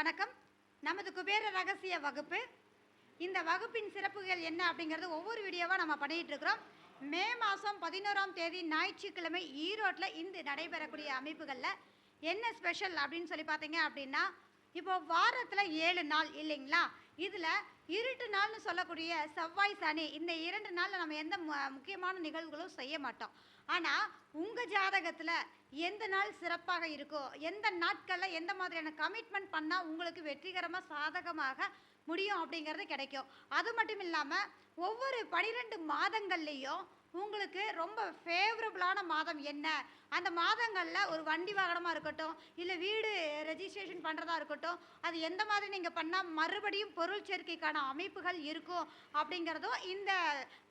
வணக்கம். நமது குபேர ரகசிய வகுப்பு. இந்த வகுப்பின் சிறப்புகள் என்ன அப்படிங்கிறது ஒவ்வொரு வீடியோவாக நம்ம பண்ணிகிட்டு இருக்கிறோம். மே மாதம் 11ஆம் தேதி ஞாயிற்றுக்கிழமை ஈரோட்டில் இன்று நடைபெறக்கூடிய அமைப்புகளில் என்ன ஸ்பெஷல் அப்படின்னு சொல்லி பார்த்தீங்க அப்படின்னா, இப்போ வாரத்தில் 7 நாள் இல்லைங்களா? இதில் இருட்டு நாள்னு சொல்லக்கூடிய செவ்வாய் சனி இந்த 2 நாளில் நம்ம எந்த முக்கியமான நிகழ்வுகளும் செய்ய மாட்டோம். ஆனால் உங்கள் ஜாதகத்தில் எந்த நாள் சிறப்பாக இருக்கோ, எந்த நாட்களில் எந்த மாதிரியான கமிட்மெண்ட் பண்ணால் உங்களுக்கு வெற்றிகரமாக சாதகமாக முடியும் அப்படிங்கிறது கிடைக்கும். அது மட்டும் இல்லாமல் ஒவ்வொரு 12 மாதங்கள்லேயும் உங்களுக்கு ரொம்ப ஃபேவரபுளான மாதம் என்ன, அந்த மாதங்களில் ஒரு வண்டி வாகனமாக இருக்கட்டும், இல்லை வீடு ரெஜிஸ்ட்ரேஷன் பண்ணுறதா இருக்கட்டும், அது எந்த மாதிரி நீங்கள் பண்ணால் மறுபடியும் பொருள் சேர்க்கைக்கான அமைப்புகள் இருக்கும் அப்படிங்கிறதும் இந்த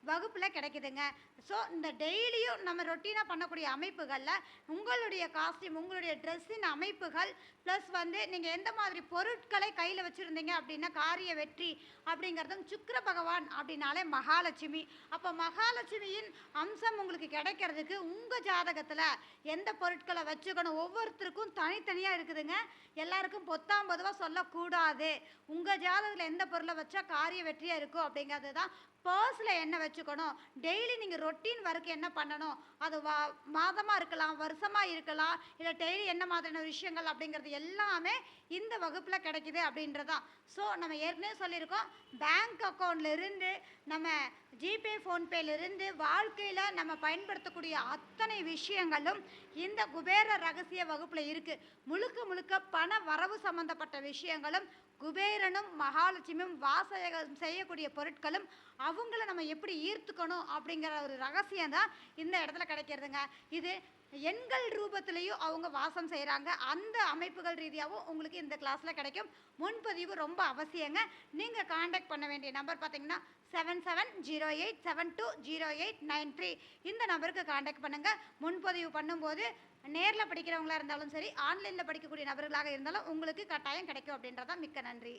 வகுப்பில் கிடைக்குதுங்க. ஸோ இந்த டெய்லியும் நம்ம ரொட்டீனாக பண்ணக்கூடிய அமைப்புகளில் உங்களுடைய காஸ்டியூம், உங்களுடைய ட்ரெஸ்ஸின் அமைப்புகள் ப்ளஸ் நீங்கள் எந்த மாதிரி பொருட்களை கையில் வச்சுருந்தீங்க அப்படின்னா காரிய வெற்றி அப்படிங்கிறதும், சுக்கிர பகவான் அப்படின்னாலே மகாலட்சுமி. அப்போ மகாலட்சுமியின் அம்சம் உங்களுக்கு கிடைக்கிறதுக்கு உங்கள் ஜாதகத்தில் எந்த பொருட்களை வச்சுக்கணும், ஒவ்வொருத்தருக்கும் தனித்தனியாக இருக்குதுங்க. எல்லாருக்கும் பொத்தாம் பொதுவாக சொல்லக்கூடாது. உங்கள் ஜாதகத்தில் எந்த பொருளை வச்சா காரிய வெற்றியாக இருக்கும் அப்படிங்கிறது தான். பர்ஸில் என்ன வச்சுக்கணும், டெய்லி நீங்கள் ரொட்டீன் ஒர்க் என்ன பண்ணணும், அது மாதமாக இருக்கலாம், வருஷமாக இருக்கலாம், இல்லை டெய்லி என்ன மாதிரியான விஷயங்கள் அப்படிங்கிறது எல்லாமே இந்த வகுப்பில் கிடைக்குது அப்படின்றதான். ஸோ நம்ம ஏற்கனவே சொல்லியிருக்கோம், பேங்க் அக்கௌண்ட்லேருந்து நம்ம ஜிபே ஃபோன்பேலேருந்து வாழ்க்கையில் நம்ம பயன்படுத்தக்கூடிய அத்தனை விஷயங்களும் இந்த குபேர ரகசிய வகுப்பில் இருக்குது. முழுக்க முழுக்க பண வரவு சம்பந்தப்பட்ட விஷயங்களும், குபேரனும் மகாலட்சுமியும் வாசகம் செய்யக்கூடிய பொருட்களும் அவங்கள நம்ம எப்படி ஈர்த்துக்கணும் அப்படிங்கிற ஒரு ரகசியம் தான் இந்த இடத்துல கிடைக்கிறதுங்க. இது எண்கள் ரூபத்திலையும் அவங்க வாசம் செய்கிறாங்க. அந்த அமைப்புகள் ரீதியாகவும் உங்களுக்கு இந்த கிளாஸில் கிடைக்கும். முன்பதிவு ரொம்ப அவசியங்க. நீங்கள் காண்டாக்ட் பண்ண வேண்டிய நம்பர் பார்த்தீங்கன்னா 7708720893 இந்த நம்பருக்கு காண்டாக்ட் பண்ணுங்கள். முன்பதிவு பண்ணும்போது நேரில் படிக்கிறவங்களாக இருந்தாலும் சரி, ஆன்லைனில் படிக்கக்கூடிய நபர்களாக இருந்தாலும் உங்களுக்கு கட்டாயம் கிடைக்கும் அப்படின்றதான். மிக்க நன்றி.